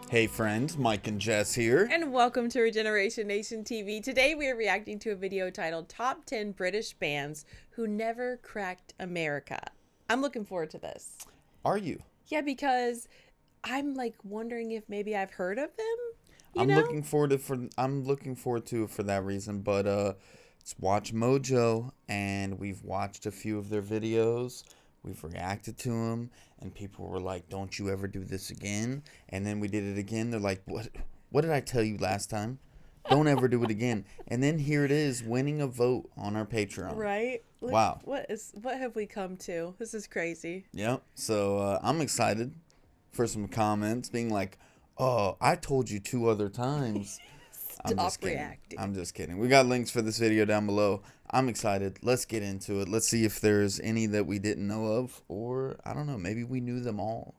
Hey friends, Mike and Jess here. And welcome to Regeneration Nation TV. Today we are reacting to a video titled Top 10 British Bands Who Never Cracked America. I'm looking forward to this. Are you? Yeah, because I'm like wondering if maybe I've heard of them. I'm looking forward to it for that reason, but it's WatchMojo and we've watched a few of their videos. We've reacted to them, and people were like, don't you ever do this again. And then we did it again. They're like, what did I tell you last time? Don't ever do it again. And then here it is, winning a vote on our Patreon. Right? Wow. What have we come to? This is crazy. Yep. So I'm excited for some comments being like, oh, I told you 2 other times. Stop reacting. I'm just kidding. We got links for this video down below. I'm excited. Let's get into it. Let's see if there's any that we didn't know of, or I don't know, maybe we knew them all.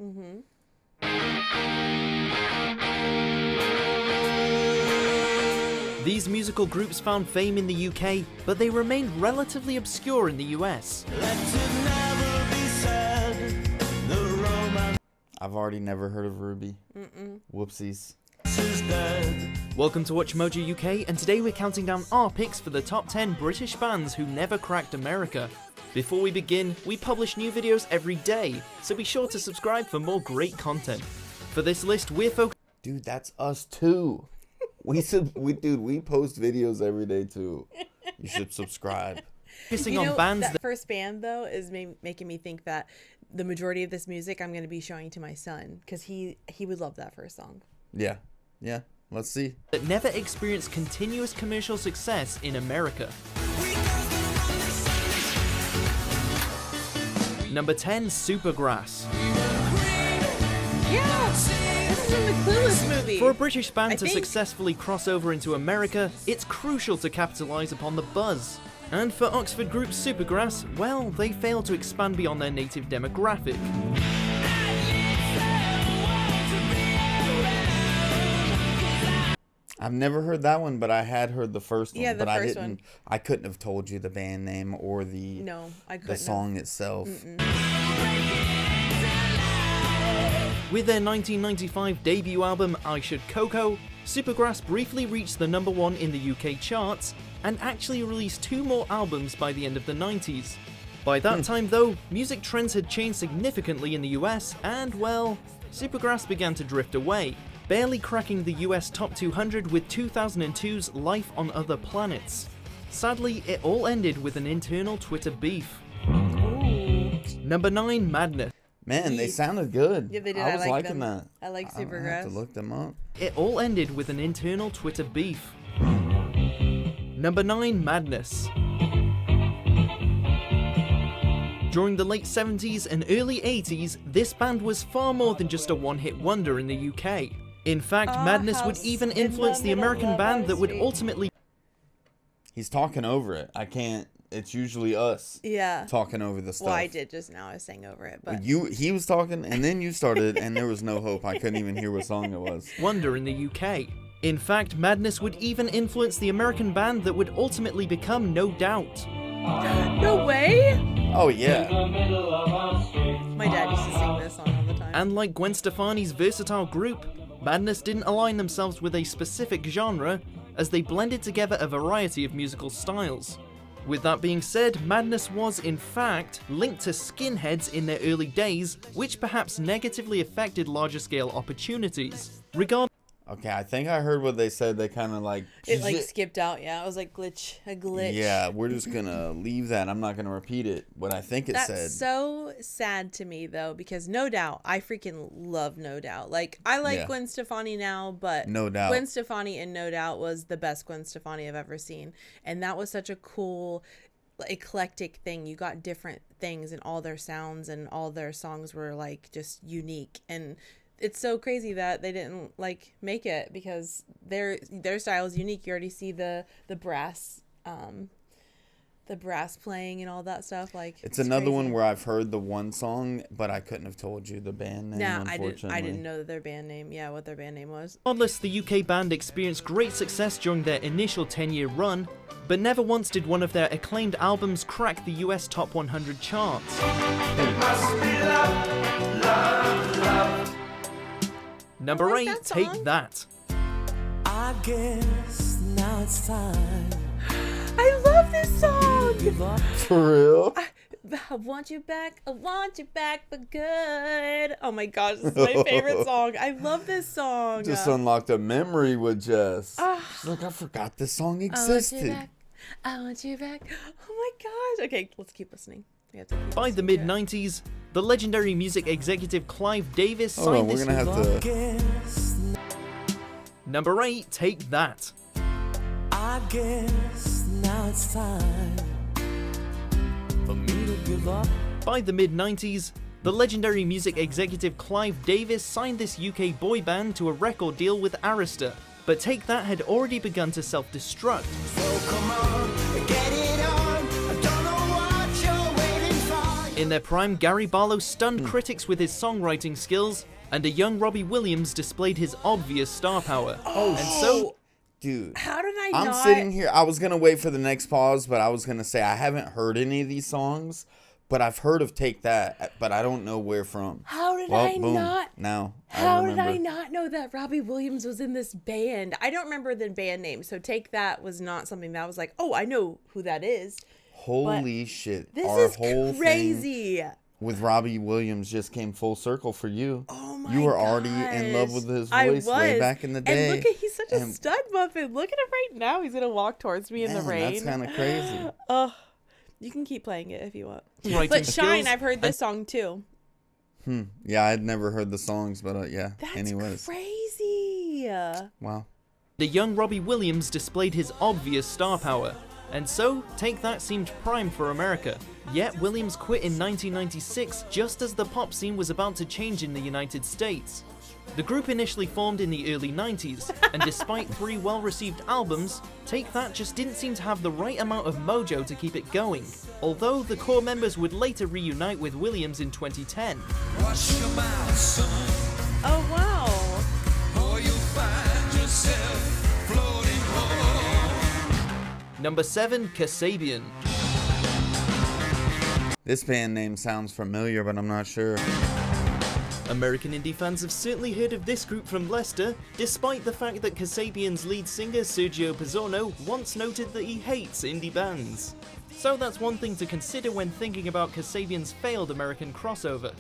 These musical groups found fame in the UK, but they remained relatively obscure in the US. I've already never heard of Ruby. Whoopsies. Welcome to WatchMojo UK, and today we're counting down our picks for the top 10 British bands who never cracked America. Before we begin, we publish new videos every day, so be sure to subscribe for more great content. For this list, we're focused. Dude, that's us too. We post videos every day too. You should subscribe. On bands that first band though is making me think that the majority of this music I'm going to be showing to my son, because he would love that first song. Yeah, let's see. That never experienced continuous commercial success in America. Number 10, Supergrass. Yeah, this is in the Clueless movie. For a British band to successfully cross over into America, it's crucial to capitalise upon the buzz. And for Oxford group Supergrass, well, they failed to expand beyond their native demographic. I've never heard that one, but I had heard the first one. Yeah, the but first one. I couldn't have told you the band name or the song itself. With their 1995 debut album I Should Coco, Supergrass briefly reached the number 1 in the UK charts and actually released 2 more albums by the end of the 90s. By that time though, music trends had changed significantly in the US and, well, Supergrass began to drift away, barely cracking the US Top 200 with 2002's Life on Other Planets. Sadly, it all ended with an internal Twitter beef. Number 9, Madness. Man, they sounded good. Yeah, they did. I was like liking them. that. I like Supergrass. I have to look them up. It all ended with an internal Twitter beef. Number 9, Madness. During the late 70s and early 80s, this band was far more than just a one-hit wonder in the UK. In fact, Madness would even influence the American band that would ultimately... He's talking over it. I can't... It's usually us talking over the stuff. Well, I did just now. I was saying over it, but... He was talking, and then you started, and there was no hope. I couldn't even hear what song it was. Wonder in the UK. In fact, Madness would even influence the American band that would ultimately become No Doubt. No way! Oh, yeah. My dad used to sing this song all the time. And like Gwen Stefani's versatile group, Madness didn't align themselves with a specific genre, as they blended together a variety of musical styles. With that being said, Madness was, in fact, linked to skinheads in their early days, which perhaps negatively affected larger-scale opportunities. Okay, I think I heard what they said. They kind of like... It like skipped out, yeah. It was like a glitch. Yeah, we're just going to leave that. I'm not going to repeat it, what I think it said. That's so sad to me, though, because No Doubt, I freaking love No Doubt. Like, I like Gwen Stefani now, but No Doubt. Gwen Stefani in No Doubt was the best Gwen Stefani I've ever seen. And that was such a cool, eclectic thing. You got different things, and all their sounds and all their songs were, like, just unique. And... it's so crazy that they didn't like make it, because their style is unique. You already see the brass playing and all that stuff. Like, it's another crazy one where I've heard the one song, but I couldn't have told you the band name. Unfortunately, I didn't know that their band name. Yeah, what their band name was. Regardless, the UK band experienced great success during their initial 10-year run, but never once did one of their acclaimed albums crack the US Top 100 charts. It must be love, love, love. Number I like 8, that Take song. That. I guess now it's time. I love this song. Give up. For real? I want you back. I want you back for good. Oh my gosh, this is my favorite song. I love this song. Just unlocked a memory with Jess. Ah. She's like, I forgot this song I want you existed. back. I want you back. Oh my gosh. Okay, let's keep listening. We have to keep By the listening to it. mid-90s, the legendary music executive Clive Davis Hold on, signed we're this. gonna have to. Guess, Number 8, Take That. I guess now it's time for me to give up. By the mid-90s, the legendary music executive Clive Davis signed this UK boy band to a record deal with Arista, but Take That had already begun to self-destruct. So come on, get it on. I don't know what you're waiting for. In their prime, Gary Barlow stunned critics with his songwriting skills, and a young Robbie Williams displayed his obvious star power. And so, Dude, How did I I'm not? sitting here. I was going to wait for the next pause, but I was going to say I haven't heard any of these songs, but I've heard of Take That, but I don't know where from. How did Well, I boom. not? Now, How did remember. I not know that Robbie Williams was in this band? I don't remember the band name, so Take That was not something that I was like, oh, I know who that is. Holy shit. This Our is whole thing crazy. with Robbie Williams just came full circle for you. Oh my You were already in love with his voice way back in the day. And look at, he's such a And- stud muffin. Look at him right now. He's going to walk towards me in the Man, rain. that's kind of crazy. Oh, you can keep playing it if you want. writing But Shine, skills, I've heard this song too. Yeah, I'd never heard the songs, but yeah. That's Anyways, crazy. wow. the young Robbie Williams displayed his obvious star power, and so Take That seemed primed for America. Yet Williams quit in 1996 just as the pop scene was about to change in the United States. The group initially formed in the early 90s, and despite 3 well-received albums, Take That just didn't seem to have the right amount of mojo to keep it going, although the core members would later reunite with Williams in 2010. Wash your mouth, son, Oh, wow. or you'll find yourself floating home. Number 7, Kasabian. This band name sounds familiar, but I'm not sure. American indie fans have certainly heard of this group from Leicester, despite the fact that Kasabian's lead singer Sergio Pizzorno once noted that he hates indie bands. So that's one thing to consider when thinking about Kasabian's failed American crossover.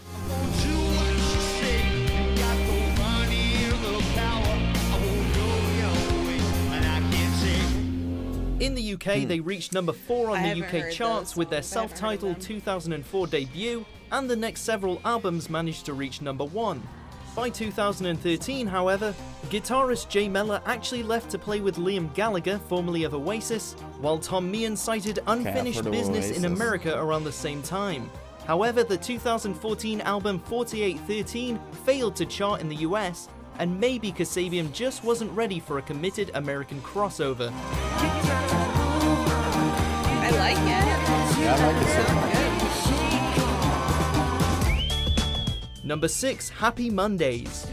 In the UK, they reached number 4 on I the haven't UK heard charts those with their songs. I haven't heard of self-titled them. 2004 debut, and the next several albums managed to reach number 1. By 2013, however, guitarist Jay Mellor actually left to play with Liam Gallagher, formerly of Oasis, while Tom Meehan cited unfinished heard of business in Oasis. America around the same time. However, the 2014 album 4813 failed to chart in the US, and maybe Kasabian just wasn't ready for a committed American crossover. I like it. Yeah, I like it so much. Number 6, Happy Mondays.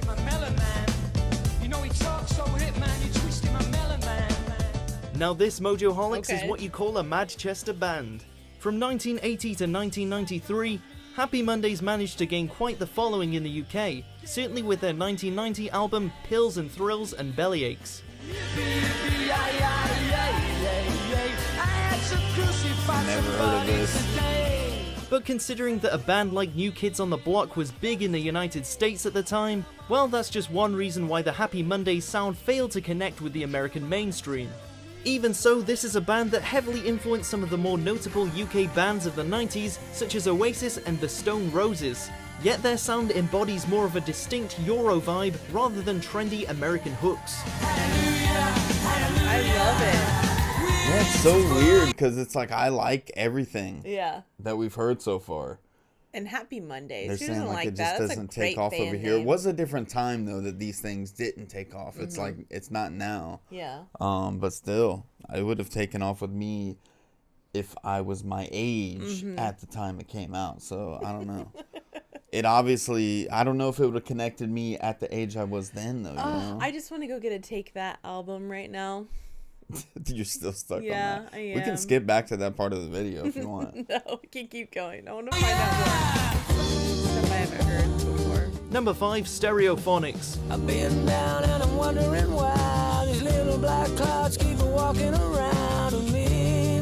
Now this Mojoholics is Okay. what you call a Madchester band. From 1980 to 1993, Happy Mondays managed to gain quite the following in the UK, certainly with their 1990 album Pills and Thrills and Bellyaches. Never heard of this. But considering that a band like New Kids on the Block was big in the United States at the time, well, that's just one reason why the Happy Mondays sound failed to connect with the American mainstream. Even so, this is a band that heavily influenced some of the more notable UK bands of the 90s, such as Oasis and the Stone Roses. Yet their sound embodies more of a distinct Euro vibe rather than trendy American hooks. I love it. Yeah, it's so weird because it's like I like everything Yeah. that we've heard so far. And Happy Mondays. They're Who saying doesn't like like it just that? That's a doesn't great take off over band here. It name. was a different time though that these things didn't take off. It's like it's not now. Yeah. But still, I would have taken off with me if I was my age at the time it came out. So I don't know. It obviously, I don't know if it would have connected me at the age I was then though. You know? I just want to go get a Take That album right now. You're still stuck Yeah, on that. I We am. can skip back to that part of the video if you want. No, we can keep going. I want to find out more stuff I haven't heard before. Number 5, Stereophonics. I've been down and I'm wondering why these little black clouds keep walking around me.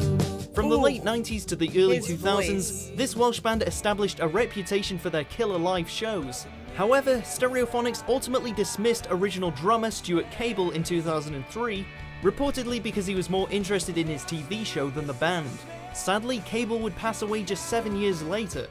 From the late 90s to the early His 2000s, voice. this Welsh band established a reputation for their killer live shows. However, Stereophonics ultimately dismissed original drummer Stuart Cable in 2003, reportedly because he was more interested in his TV show than the band. Sadly, Cable would pass away just 7 years later.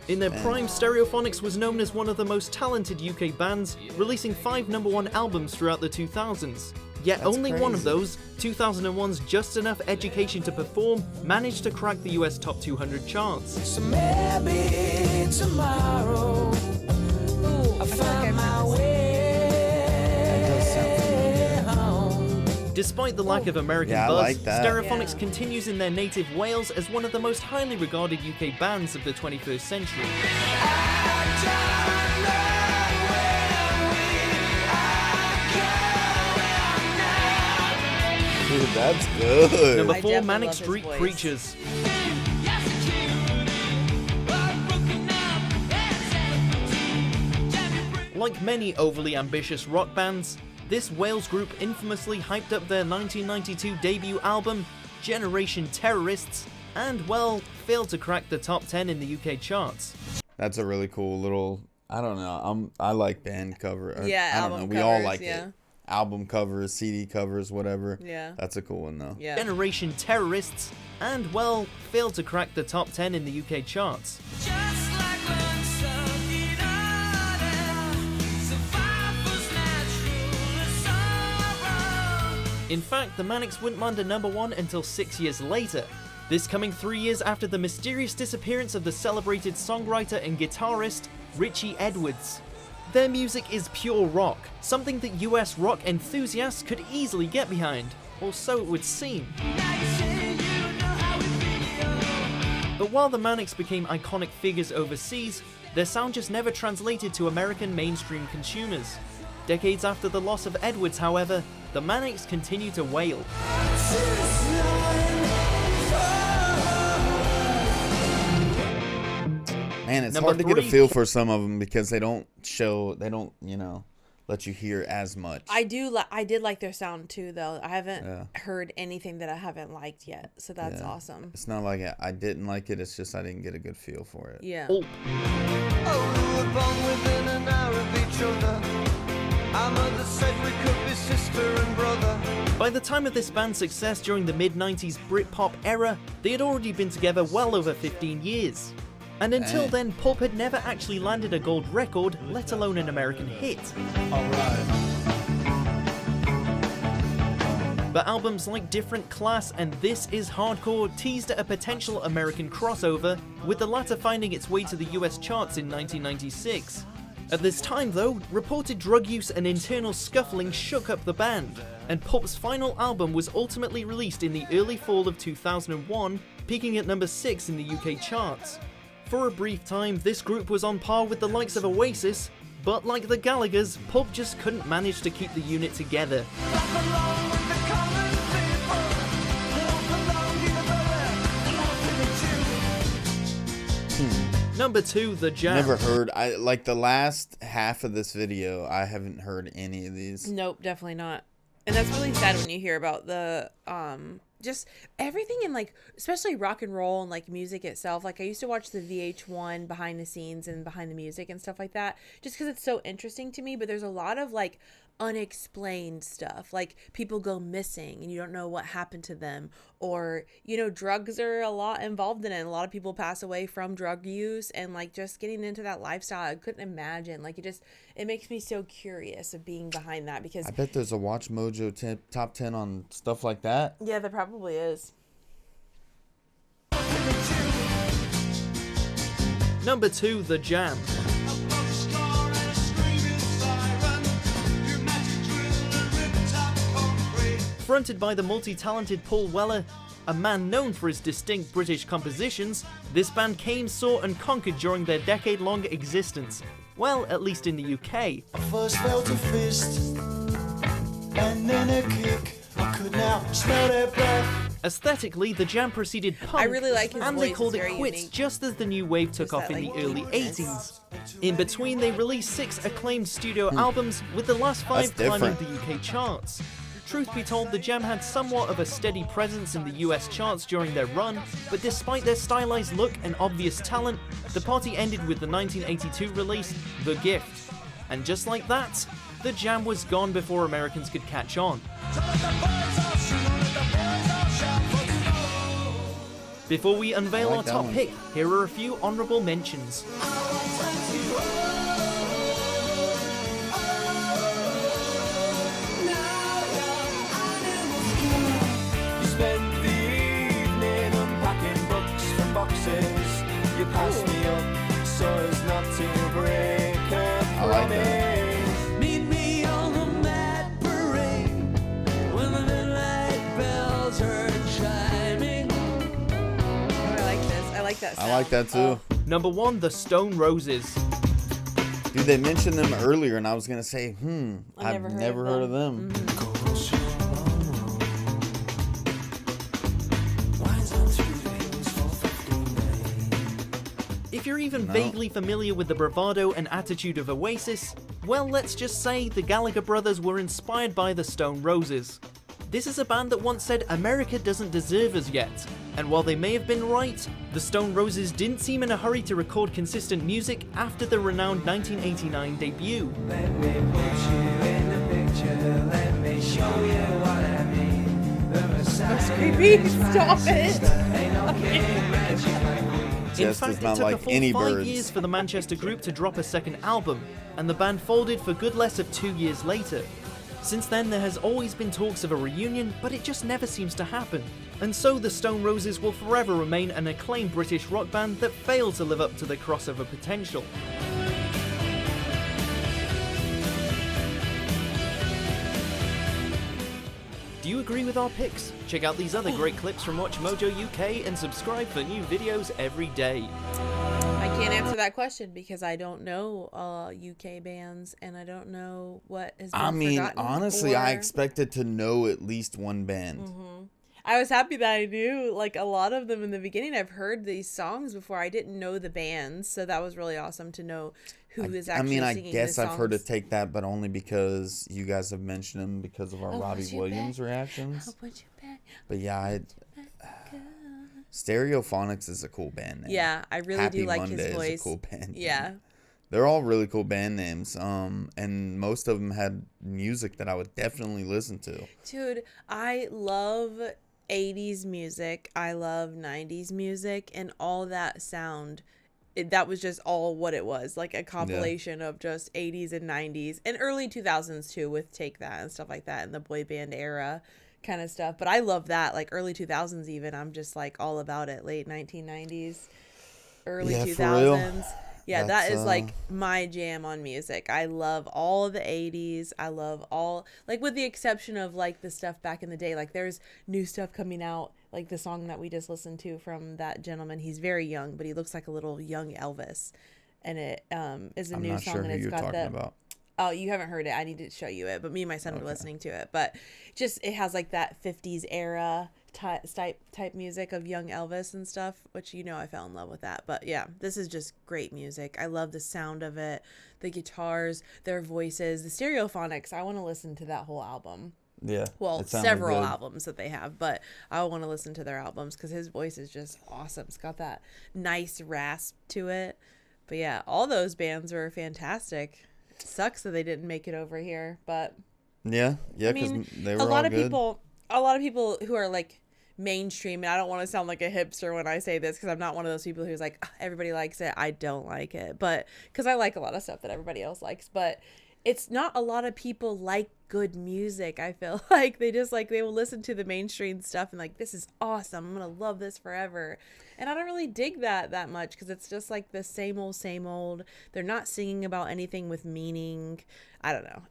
In their prime, Stereophonics was known as one of the most talented UK bands, releasing 5 #1 albums throughout the 2000s. Yet That's only one of crazy. those, 2001's Just Enough Education to Perform, managed to crack the US top 200 charts. So maybe tomorrow I find my way home. Despite the lack of American Yeah, I buzz, like that. Stereophonics Yeah. continues in their native Wales as one of the most highly regarded UK bands of the 21st century. Dude, that's good. Number I 4, definitely Manic love his Street voice. Preachers. Like many overly ambitious rock bands, this Wales group infamously hyped up their 1992 debut album, Generation Terrorists, and, well, failed to crack the top 10 in the UK charts. That's a really cool little. I don't know. I like band cover. or- Yeah, I don't know. album We all covers, like yeah. it. Album covers, CD covers, whatever. Yeah. That's a cool one though. Yeah. Generation Terrorists, and, well, failed to crack the top 10 in the UK charts. Just like when something other survivors naturally sorrow. In fact, the Manics wouldn't land a #1 until 6 years later, this coming 3 years after the mysterious disappearance of the celebrated songwriter and guitarist Richie Edwards. Their music is pure rock, something that US rock enthusiasts could easily get behind, or so it would seem. But while the Manics became iconic figures overseas, their sound just never translated to American mainstream consumers. Decades after the loss of Edwards, however, the Manics continue to wail. Man, it's Number hard to get a 3. feel for some of them because they don't, let you hear as much. I did like their sound too, though. I haven't Yeah. heard anything that I haven't liked yet, so that's Yeah. awesome. It's not like I didn't like it. It's just I didn't get a good feel for it. Yeah. Pulp. Oh, we were born within an hour of each other. Our mother said we could be sister and brother. By the time of this band's success during the mid-90s Britpop era, they had already been together well over 15 years. And until Dang. then, Pulp had never actually landed a gold record, let alone an American hit. But albums like Different Class and This Is Hardcore teased at a potential American crossover, with the latter finding its way to the US charts in 1996. At this time though, reported drug use and internal scuffling shook up the band, and Pulp's final album was ultimately released in the early fall of 2001, peaking at number 6 in the UK charts. For a brief time, this group was on par with the likes of Oasis, but like the Gallaghers, Pulp just couldn't manage to keep the unit together. Number 2, The Jam. Never heard. I like the last half of this video. I haven't heard any of these. Nope, definitely not. And that's really sad when you hear about the just everything in, like, especially rock and roll and like music itself. Like, I used to watch the VH1 behind the scenes and behind the music and stuff like that, just because it's so interesting to me. But there's a lot of like unexplained stuff, like people go missing and you don't know what happened to them, or drugs are a lot involved in it, and a lot of people pass away from drug use, and like just getting into that lifestyle, I couldn't imagine. Like, it makes me so curious of being behind that, because I bet there's a WatchMojo top 10 on stuff like that. yeah, there probably is. Number 2, The Jam. Fronted by the multi-talented Paul Weller, a man known for his distinct British compositions, this band came, saw and conquered during their decade-long existence. Well, at least in the UK. I first felt a fist and then a kick. I could now smell their breath. Aesthetically, the jam preceded punk, I really like his and voice, they called it's it very quits unique. just as the new wave took Just off that, in the like, early uniqueness. 80s. In between, they released 6 acclaimed studio albums, with the last 5 That's climbing different. the UK charts. Truth be told, the Jam had somewhat of a steady presence in the US charts during their run, but despite their stylized look and obvious talent, the party ended with the 1982 release, The Gift. And just like that, the Jam was gone before Americans could catch on. Before we unveil I our like that top one. pick, here are a few honourable mentions. You spend the evening unpacking books from boxes. You pass me up so as not to break a I like that. promise. Meet me on the Mad Parade when the midnight bells are chiming. Oh, I like this. I like that sound. I like that too. Number 1, The Stone Roses. Dude, they mentioned them earlier, and I was gonna say, I've never never heard of them. If you're even vaguely familiar with the bravado and attitude of Oasis, well, let's just say the Gallagher brothers were inspired by the Stone Roses. This is a band that once said America doesn't deserve us yet, and while they may have been right, the Stone Roses didn't seem in a hurry to record consistent music after the renowned 1989 debut. Let me put you in the picture. Let me show you what I mean. That's creepy. Stop it. In Just fact, is it not took like a full any 5 birds. years for the Manchester group to drop a second album, and the band folded for good less of 2 years later. Since then, there has always been talks of a reunion, but it just never seems to happen. And so the Stone Roses will forever remain an acclaimed British rock band that failed to live up to their crossover potential. Do you agree with our picks? Check out these other great clips from WatchMojo UK and subscribe for new videos every day. I can't answer that question because I don't know UK bands and I don't know what has been I mean, forgotten honestly, I or- expected to know at least one band. I was happy that I knew like a lot of them in the beginning. I've heard these songs before. I didn't know the bands, so that was really awesome to know who is I actually mean, I singing guess the I've heard it songs. take that, but only because you guys have mentioned them because of our Oh, Robbie was you Williams back? reactions. Oh, would you back? But yeah, Stereophonics is a cool band name. Yeah, I really Happy do like Monday his voice. is a cool band Yeah. name. They're all really cool band names. And most of them had music that I would definitely listen to. Dude, I love 80s music. I love 90s music and all that sound. That was just all what it was, like a compilation of just 80s and 90s and early 2000s too, with Take That and stuff like that and the boy band era kind of stuff. But I love that, like early 2000s even. I'm just like all about it. Late 1990s, early Yeah, for real. 2000s. Yeah, That's, that is like my jam on music. I love all the 80s. I love all, like with the exception of like the stuff back in the day. Like there's new stuff coming out, like the song that we just listened to from that gentleman. He's very young, but he looks like a little young Elvis. And it is a I'm new not song sure and who it's you're got talking the about. Oh, you haven't heard it. I need to show you it. But me and my son were listening to it. But just it has like that 50s era type music of young Elvis and stuff, which I fell in love with that. But yeah, this is just great music. I love the sound of it, the guitars, their voices, the Stereophonics. I want to listen to that whole album. Yeah. Well, it sounded several good. albums that they have, but I want to listen to their albums because his voice is just awesome. It's got that nice rasp to it. But yeah, all those bands were fantastic. It sucks that they didn't make it over here, but Yeah, I because mean, they were a lot all of good. people who are like mainstream, and I don't want to sound like a hipster when I say this because I'm not one of those people who's like, everybody likes it. I don't like it, but because I like a lot of stuff that everybody else likes, but it's not a lot of people like good music. I feel like they will listen to the mainstream stuff and like, this is awesome, I'm gonna love this forever. And I don't really dig that much because it's just like the same old. They're not singing about anything with meaning. I don't know,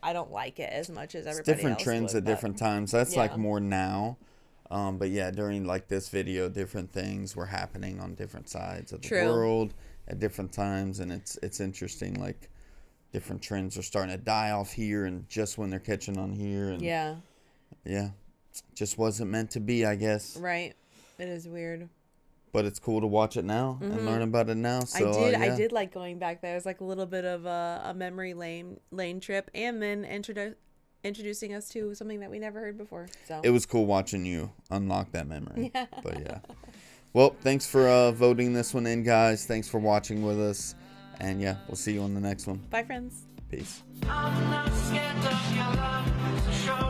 I don't like it as much as It's everybody different else trends would, at but- different times. That's like Yeah. more now. But yeah, during like this video, different things were happening on different sides of the True. world at different times, and it's interesting. Like different trends are starting to die off here, and just when they're catching on here, and Yeah. yeah, just wasn't meant to be, I guess. Right. It is weird. But it's cool to watch it now and learn about it now. So I did like going back there. It was like a little bit of a memory lane trip, and then introducing us to something that we never heard before. So it was cool watching you unlock that memory. Yeah. But yeah. Well, thanks for voting this one in, guys. Thanks for watching with us. And yeah, we'll see you on the next one. Bye, friends. Peace. I'm not scared of your love, so show